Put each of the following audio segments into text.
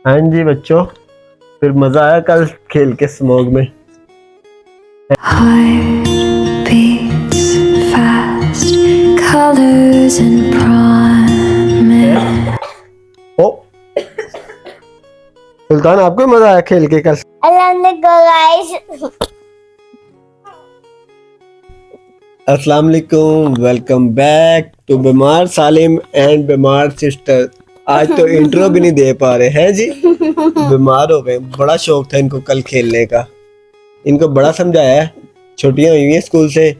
हाँ जी बच्चों, फिर मजा आया कल खेल के स्मोक में। Heart beats fast, colors and promise. ओ सुल्तान, आपको मजा आया खेल के कल? अस्सलाम वालेकुम, वेलकम बैक टू बीमार सालिम एंड बीमार सिस्टर। आज तो इंट्रो भी नहीं दे पा रहे हैं जी, बीमार हो गए। बड़ा शौक था इनको कल खेलने का, इनको बड़ा समझाया है, छुट्टियां हुई हैं स्कूल से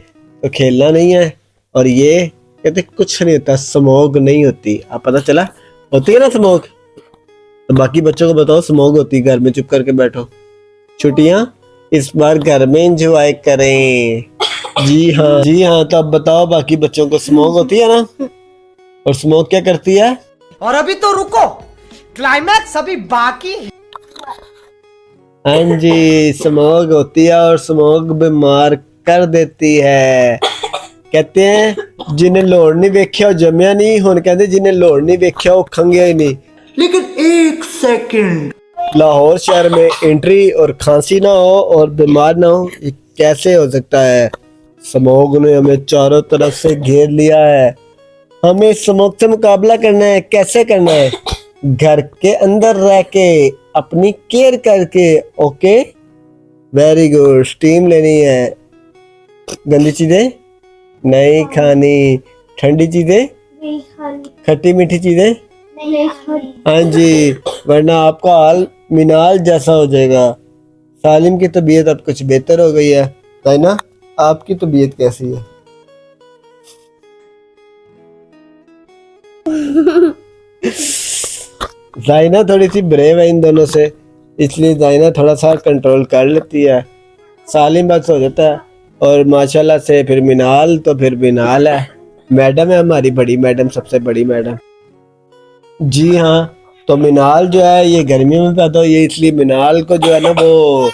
तो खेलना नहीं है। और ये कहते कुछ नहीं होता, स्मोक नहीं होती। अब पता चला होती है ना स्मोक। तो बाकी बच्चों को बताओ स्मोक होती है, घर में चुप करके बैठो। छुट्टियां इस बार घर में एंजॉय करें। जी हाँ जी हाँ, तो अब बताओ बाकी बच्चों को स्मोक होती है ना, और स्मोक क्या करती है? और अभी तो रुको, क्लाइमैक्स अभी बाकी है। हाँ जी, स्मोक होती है और स्मोक बीमार कर देती है। कहते हैं जिन्हें लोड़ नहीं वेख्या जमया नहीं, हुण कहते जिन्हें लोड़ नहीं वेख्या वो खंगया ही नहीं। लेकिन एक सेकंड, लाहौर शहर में एंट्री और खांसी ना हो और बीमार ना हो, ये कैसे हो सकता है? स्मोक ने हमें चारों तरफ से घेर लिया है। हमें स्मोक से मुकाबला करना है। कैसे करना है? घर के अंदर रह के अपनी केयर करके। Okay, very good. स्टीम लेनी है, गंदी चीजें नहीं खानी, ठंडी चीजें, खट्टी मीठी चीजें हाँ जी, वरना आपका हाल मिनाल जैसा हो जाएगा। सालिम की तबीयत अब कुछ बेहतर हो गई है ना? आपकी तबीयत कैसी है? जाइना थोड़ी सी ब्रेव है इन दोनों से, इसलिए जाइना थोड़ा सा कंट्रोल कर लेती है। सालिम बस हो जाता है, और माशाल्लाह से फिर मिनाल तो फिर मिनाल है। मैडम है हमारी बड़ी मैडम, सबसे बड़ी मैडम। जी हाँ, तो मिनाल जो है ये गर्मियों में पैदा हुई है, इसलिए मिनाल को जो है ना वो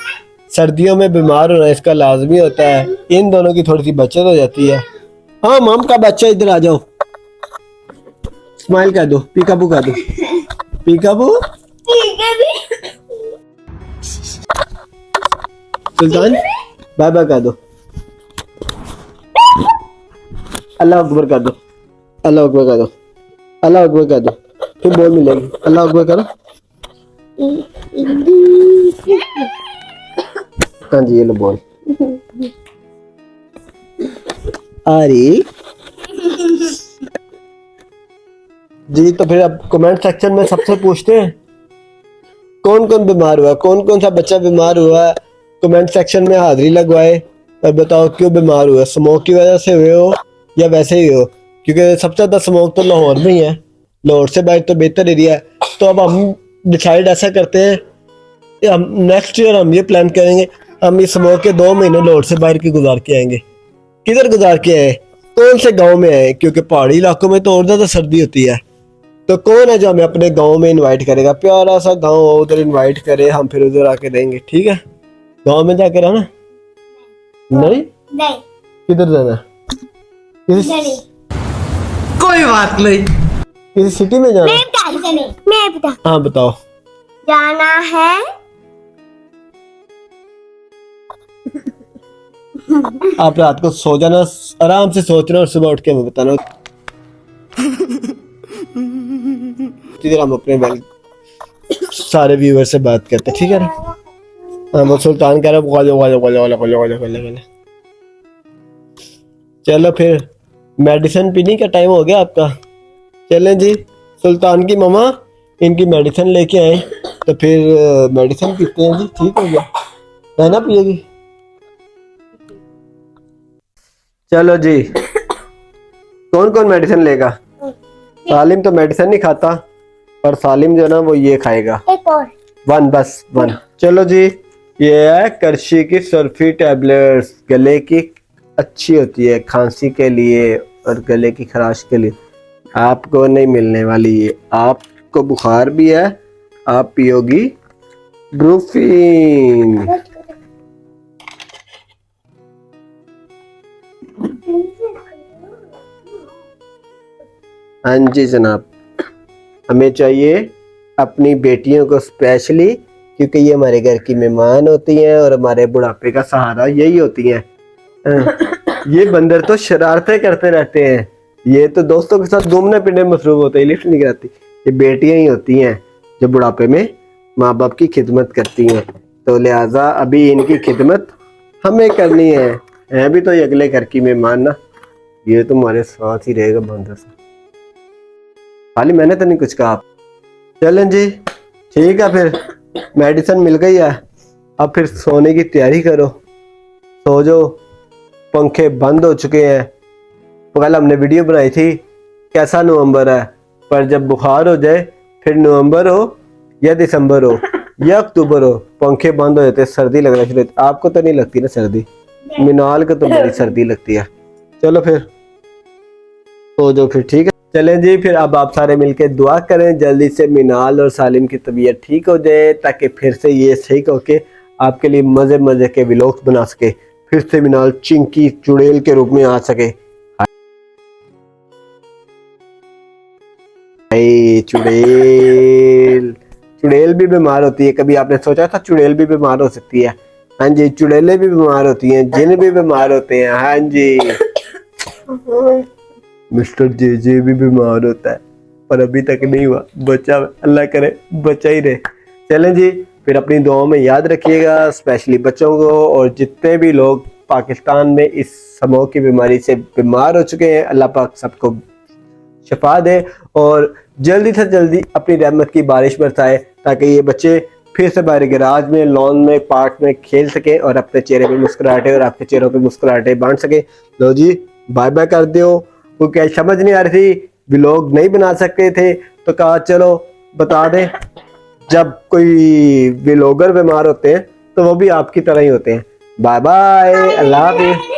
सर्दियों में बीमार होना इसका लाजमी होता है। इन दोनों की थोड़ी सी बचत हो जाती है। हाँ मम का बच्चा इधर आ जाओ, स्माइल कर दो, पीकाबू कर दो, पीकाबू। सुल्तान बाय बाय कर दो, अल्लाह अकबर कर दो, अल्लाह अकबर कर दो, अल्लाह अकबर कर दो, फिर बोल मिलेगी। अल्लाह अकबर करो। हाँ जी, ये लो बोल। अरे जी, तो फिर अब कमेंट सेक्शन में सबसे पूछते हैं कौन कौन बीमार हुआ, कौन कौन सा बच्चा बीमार हुआ है। कमेंट सेक्शन में हाजिरी लगवाए और बताओ क्यों बीमार हुआ। स्मोक की वजह से हुए हो या वैसे ही हो? क्योंकि सबसे ज्यादा स्मोक तो लाहौर में ही है, लाहौर से बाहर तो बेहतर एरिया है। तो अब हम डिसाइड ऐसा करते हैं कि हम नेक्स्ट ईयर हम ये प्लान करेंगे, हम इस स्मोक के 2 महीने लाहौर से बाहर के गुजार के आएंगे। किधर गुजार के आए? कौन से गाँव में आए? क्योंकि पहाड़ी इलाकों में तो और ज्यादा सर्दी होती है। तो कौन है जो हमें अपने गांव में इनवाइट करेगा? प्यारा सा गांव हो, उधर इनवाइट करे, हम फिर उधर आके देंगे। ठीक है, गांव में जाकर आना। नहीं नहीं, किधर जाना? किसी कोई बात नहीं। किसी सिटी में जाना? मैं बता हाँ बताओ। जाना है आप रात को सो जाना, आराम से सोचना और सुबह उठ के हमें बताना। इधर हम अपने सारे व्यूअर से बात करते, ठीक है ना? हाँ, वो सुल्तान कह रहा है चलो फिर मेडिसिन पीने का टाइम हो गया आपका। चलें जी, सुल्तान की मम्मा इनकी मेडिसिन लेके आए, तो फिर मेडिसिन पीते हैं जी। ठीक हो गया है ना? पिएगी? चलो जी, कौन कौन मेडिसिन लेगा? सालिम तो मेडिसिन नहीं खाता, और सालिम जो है ना वो ये खाएगा। एक और वन, बस वन। चलो जी, ये है करशी की सुल्फी टैबलेट्स, गले की अच्छी होती है खांसी के लिए और गले की खराश के लिए। आपको नहीं मिलने वाली ये, आपको बुखार भी है, आप पियोगी ब्रूफीन। हाँ जी जनाब, हमें चाहिए अपनी बेटियों को स्पेशली, क्योंकि ये हमारे घर की मेहमान होती हैं और हमारे बुढ़ापे का सहारा यही होती हैं। ये बंदर तो शरारतें करते रहते हैं, ये तो दोस्तों के साथ घूमने फिरने में मसरूफ होते हैं, लिफ्ट नहीं कराती। ये बेटियां ही होती हैं जो बुढ़ापे में माँ बाप की खिदमत करती हैं, तो लिहाजा अभी इनकी खिदमत हमें करनी है भी तो ये अगले घर की मेहमान ना, ये तुम्हारे साथ ही रहेगा बंदर से। खाली मैंने तो नहीं कुछ कहा। चलें जी, ठीक है, फिर मेडिसिन मिल गई है, अब फिर सोने की तैयारी करो, सो जाओ। पंखे बंद हो चुके हैं। कल हमने वीडियो बनाई थी कैसा नवंबर है, पर जब बुखार हो जाए फिर नवंबर हो या दिसंबर हो या अक्टूबर हो, पंखे बंद हो जाते, सर्दी लगना शुरू होती। आपको तो नहीं लगती ना सर्दी, मिनाल को तो बड़ी सर्दी लगती है। चलो फिर सो जाओ फिर, ठीक है। चलें जी, फिर अब आप सारे मिलके दुआ करें जल्दी से मिनाल और सालिम की तबीयत ठीक हो जाए, ताकि फिर से ये सही होके आपके लिए मजे मजे के व्लॉग्स बना सके, फिर से मिनाल चिंकी चुड़ैल के रूप में आ सके। चुड़ैल, चुड़ैल भी बीमार होती है, कभी आपने सोचा था चुड़ैल भी बीमार हो सकती है? हाँ जी, चुड़ैलें भी बीमार होती हैं, जिन भी बीमार होते हैं। हाँ जी, मिस्टर जे भी बीमार होता है, पर अभी तक नहीं हुआ। बच्चा, अल्लाह करे बच्चा ही रहे। चलें जी, फिर अपनी दुआओं में याद रखिएगा, स्पेशली बच्चों को, और जितने भी लोग पाकिस्तान में इस समूह की बीमारी से बीमार हो चुके हैं, अल्लाह पाक सबको शफा दे और जल्दी से जल्दी अपनी रहमत की बारिश बरसाए, ताकि ये बच्चे फिर से बाहर गैराज में, लॉन में, पार्क में खेल सके और अपने चेहरे पे मुस्कुराहटें और आपके चेहरों पे मुस्कुराहटें बांट सके। लो जी, बाय बाय कर दो। क्योंकि समझ नहीं आ रही थी, व्लॉग नहीं बना सकते थे, तो कहा चलो बता दें, जब कोई व्लॉगर बीमार होते हैं तो वो भी आपकी तरह ही होते हैं। बाय बाय, अल्लाह हाफिज़।